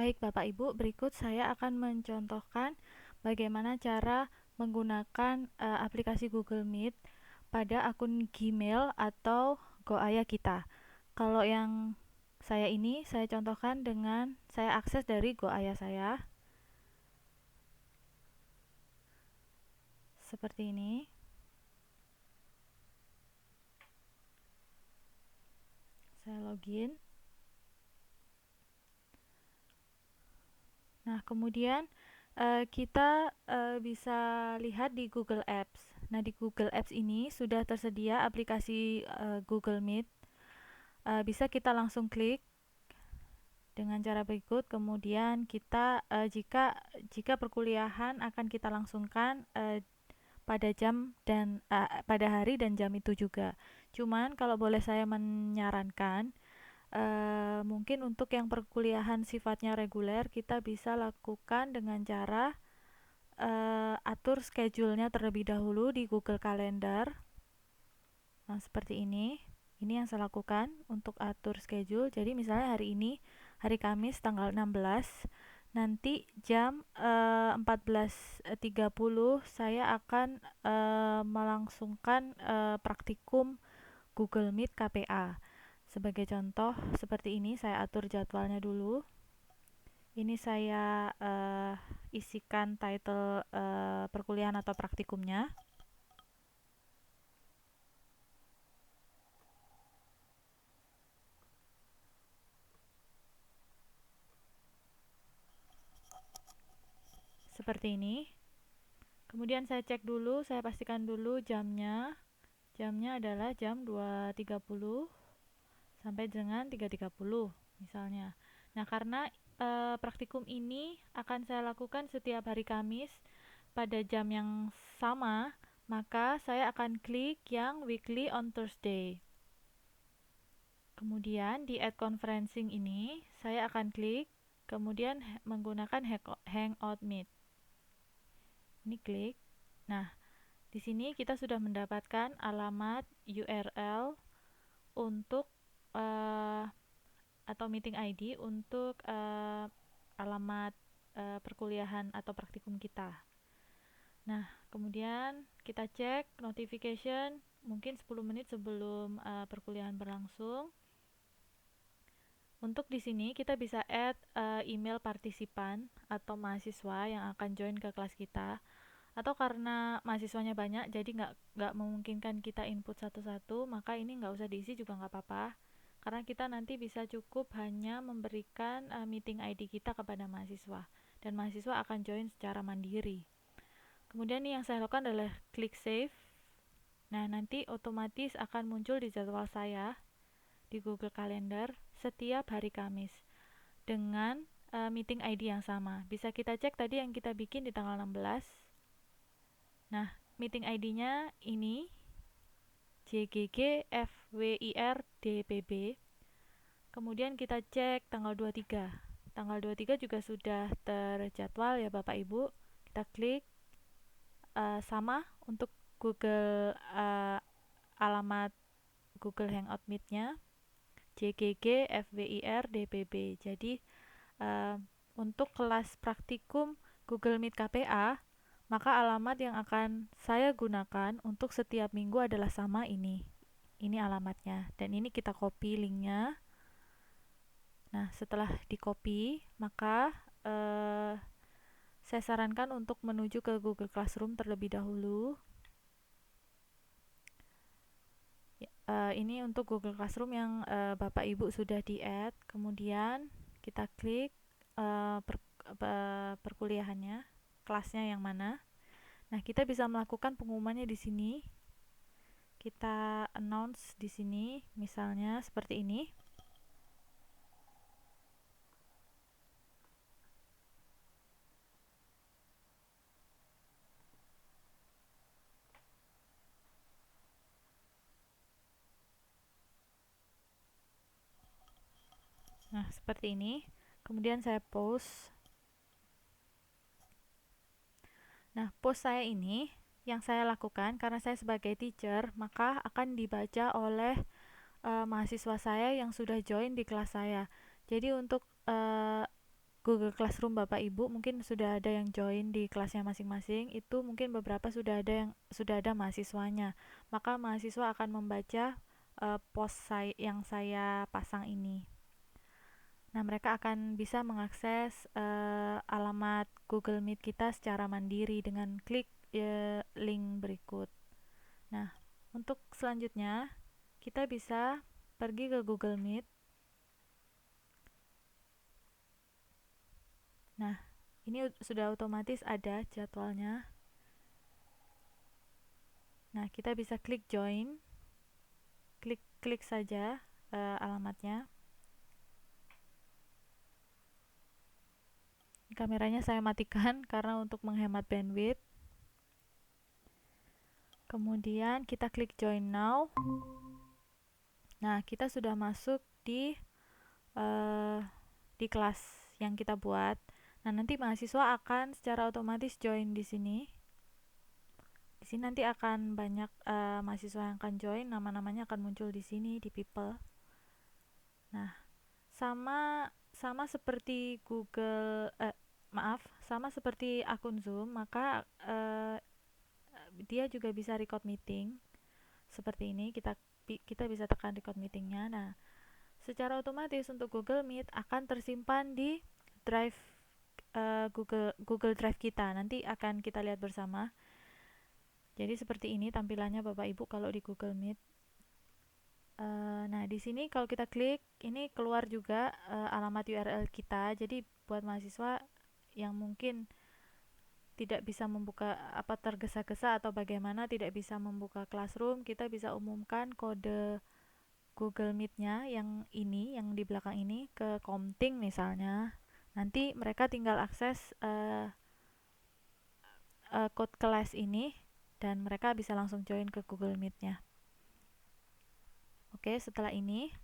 Baik Bapak Ibu, berikut saya akan mencontohkan bagaimana cara menggunakan aplikasi Google Meet pada akun Gmail atau GoAya kita. Kalau yang saya contohkan dengan saya akses dari GoAya saya. Seperti ini. Saya login. Nah, kemudian kita bisa lihat di Google Apps. Nah, di Google Apps ini sudah tersedia aplikasi Google Meet. Bisa kita langsung klik dengan cara berikut. Kemudian kita jika perkuliahan akan kita langsungkan pada jam dan pada hari dan jam itu juga. Cuman kalau boleh saya menyarankan, mungkin untuk yang perkuliahan sifatnya reguler kita bisa lakukan dengan cara atur schedule-nya terlebih dahulu di Google Calendar. Nah, seperti ini. Ini yang saya lakukan untuk atur schedule. Jadi misalnya hari ini, hari Kamis tanggal 16, nanti jam 14.30 saya akan melangsungkan praktikum Google Meet KPA. Sebagai contoh, seperti ini saya atur jadwalnya dulu. Ini saya isikan title perkuliahan atau praktikumnya. Seperti ini. Kemudian saya cek dulu, saya pastikan dulu jamnya. Jamnya adalah jam 2.30 sampai dengan 3.30 misalnya. Nah, karena praktikum ini akan saya lakukan setiap hari Kamis pada jam yang sama, maka saya akan klik yang weekly on Thursday. Kemudian di add conferencing ini saya akan klik, kemudian menggunakan Hangout Meet. Ini klik. Nah, di sini kita sudah mendapatkan alamat URL untuk atau meeting ID untuk alamat perkuliahan atau praktikum kita. Nah, kemudian kita cek notification mungkin 10 menit sebelum perkuliahan berlangsung. Untuk di sini kita bisa add email partisipan atau mahasiswa yang akan join ke kelas kita. Atau karena mahasiswanya banyak jadi nggak memungkinkan kita input satu-satu, maka ini nggak usah diisi juga nggak apa-apa, karena kita nanti bisa cukup hanya memberikan meeting ID kita kepada mahasiswa dan mahasiswa akan join secara mandiri. Kemudian nih yang saya lakukan adalah klik save. Nah, nanti otomatis akan muncul di jadwal saya di Google Calendar setiap hari Kamis dengan meeting ID yang sama. Bisa kita cek tadi yang kita bikin di tanggal 16. Nah, meeting ID-nya ini JGGFWIRDPB. Kemudian kita cek tanggal 23. Tanggal 23 juga sudah terjadwal ya Bapak Ibu. Kita klik sama untuk Google alamat Google Hangout Meet-nya JGGFWIRDPB. Jadi untuk kelas praktikum Google Meet KPA, maka alamat yang akan saya gunakan untuk setiap minggu adalah sama ini. Ini alamatnya. Dan ini kita copy linknya. Nah, setelah di copy, maka saya sarankan untuk menuju ke Google Classroom terlebih dahulu. Ini untuk Google Classroom yang Bapak Ibu sudah di-add. Kemudian kita klik perkuliahannya, kelasnya yang mana. Nah, kita bisa melakukan pengumumannya di sini. Kita announce di sini, misalnya seperti ini. Nah, seperti ini. Kemudian saya post. Nah, post saya ini yang saya lakukan karena saya sebagai teacher, maka akan dibaca oleh mahasiswa saya yang sudah join di kelas saya. Jadi untuk Google Classroom Bapak Ibu, mungkin sudah ada yang join di kelasnya masing-masing, itu mungkin beberapa sudah ada mahasiswanya. Maka mahasiswa akan membaca post yang saya pasang ini. Nah, mereka akan bisa mengakses alamat Google Meet kita secara mandiri dengan klik link berikut. Nah, untuk selanjutnya kita bisa pergi ke Google Meet. Nah, ini sudah otomatis ada jadwalnya. Nah, kita bisa klik join. Klik saja alamatnya. Kameranya saya matikan karena untuk menghemat bandwidth. Kemudian kita klik join now. Nah, kita sudah masuk di kelas yang kita buat. Nah, nanti mahasiswa akan secara otomatis join di sini. Di sini nanti akan banyak mahasiswa yang akan join, nama-namanya akan muncul di sini di people. Nah, sama seperti sama seperti akun Zoom, maka dia juga bisa record meeting. Seperti ini, kita bisa tekan record meetingnya. Nah, secara otomatis untuk Google Meet akan tersimpan di drive Google Drive kita. Nanti akan kita lihat bersama. Jadi seperti ini tampilannya Bapak Ibu kalau di Google Meet. Nah, di sini kalau kita klik, ini keluar juga alamat URL kita. Jadi buat mahasiswa yang mungkin tidak bisa membuka tergesa-gesa atau bagaimana tidak bisa membuka Classroom, kita bisa umumkan kode Google Meet-nya yang di belakang ini ke Komting misalnya. Nanti mereka tinggal akses code kelas ini dan mereka bisa langsung join ke Google Meet-nya. Oke, setelah ini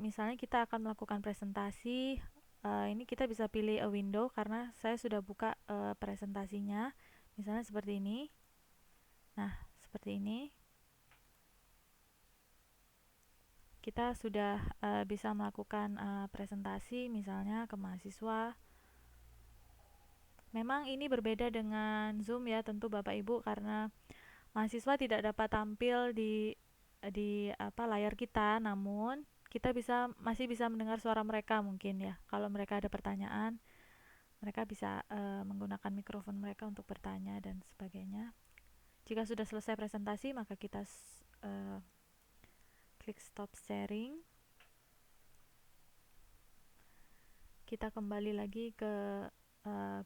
misalnya kita akan melakukan presentasi. Ini kita bisa pilih a window karena saya sudah buka presentasinya. Misalnya seperti ini. Nah, seperti ini. Kita sudah bisa melakukan presentasi misalnya ke mahasiswa. Memang ini berbeda dengan Zoom ya, tentu Bapak Ibu, karena mahasiswa tidak dapat tampil di layar kita, namun kita masih bisa mendengar suara mereka mungkin ya. Kalau mereka ada pertanyaan, mereka bisa menggunakan mikrofon mereka untuk bertanya dan sebagainya. Jika sudah selesai presentasi, maka kita klik stop sharing. Kita kembali lagi ke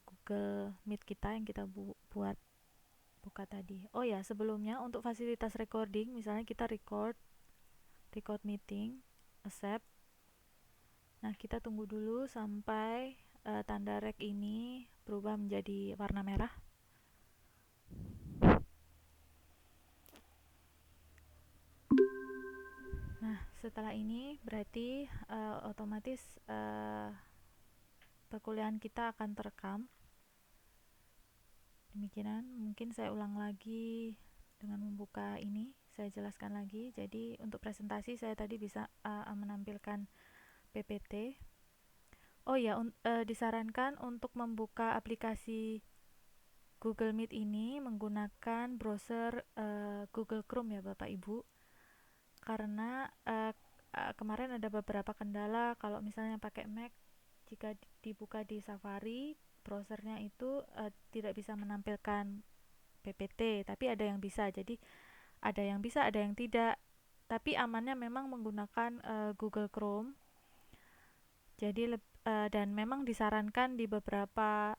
Google Meet kita yang kita buka tadi. Oh ya, sebelumnya untuk fasilitas recording, misalnya kita record meeting, accept. Nah, kita tunggu dulu sampai tanda rek ini berubah menjadi warna merah. Nah, setelah ini berarti otomatis perkuliahan kita akan terekam. Demikian, mungkin saya ulang lagi dengan membuka ini, saya jelaskan lagi. Jadi untuk presentasi saya tadi bisa menampilkan PPT. Oh ya, disarankan untuk membuka aplikasi Google Meet ini menggunakan browser Google Chrome ya Bapak Ibu. Karena kemarin ada beberapa kendala kalau misalnya pakai Mac, jika dibuka di Safari, browsernya itu tidak bisa menampilkan PPT, tapi ada yang bisa. Jadi ada yang bisa, ada yang tidak. Tapi amannya memang menggunakan Google Chrome. Jadi dan memang disarankan di beberapa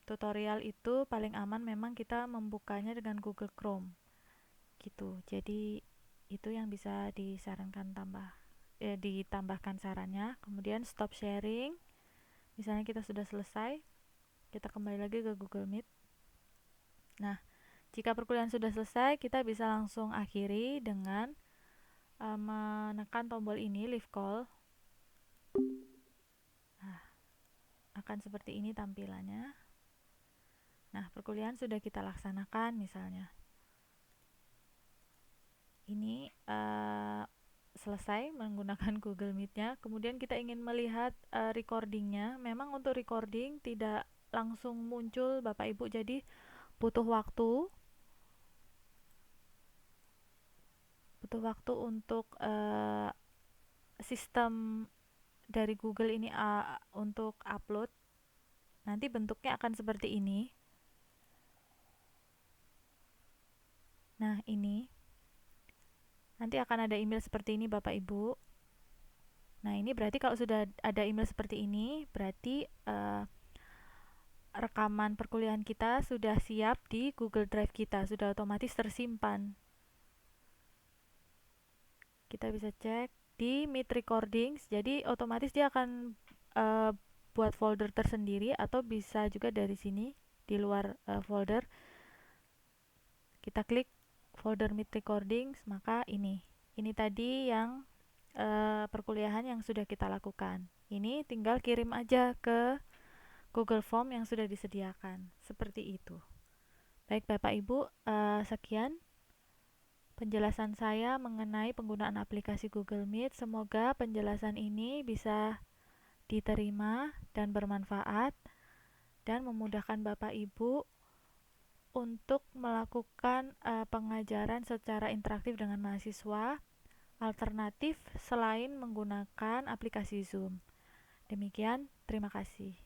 tutorial itu paling aman memang kita membukanya dengan Google Chrome. Gitu. Jadi itu yang bisa disarankan ditambahkan sarannya. Kemudian stop sharing. Misalnya kita sudah selesai, kita kembali lagi ke Google Meet. Nah, jika perkuliahan sudah selesai, kita bisa langsung akhiri dengan menekan tombol ini, leave call. Nah, akan seperti ini tampilannya. Nah, perkuliahan sudah kita laksanakan misalnya. Ini selesai menggunakan Google Meet-nya, kemudian kita ingin melihat recordingnya. Memang untuk recording tidak langsung muncul Bapak Ibu, jadi butuh waktu untuk sistem dari Google ini untuk upload. Nanti bentuknya akan seperti ini. Nah, ini nanti akan ada email seperti ini Bapak Ibu. Nah, ini berarti kalau sudah ada email seperti ini, berarti rekaman perkuliahan kita sudah siap di Google Drive kita, sudah otomatis tersimpan. Kita bisa cek di Meet Recordings, jadi otomatis dia akan buat folder tersendiri, atau bisa juga dari sini di luar folder kita klik folder Meet Recordings, maka ini tadi yang perkuliahan yang sudah kita lakukan. Ini tinggal kirim aja ke Google Form yang sudah disediakan, seperti itu. Baik Bapak Ibu, sekian penjelasan saya mengenai penggunaan aplikasi Google Meet. Semoga penjelasan ini bisa diterima dan bermanfaat dan memudahkan Bapak Ibu untuk melakukan pengajaran secara interaktif dengan mahasiswa alternatif selain menggunakan aplikasi Zoom. Demikian, terima kasih.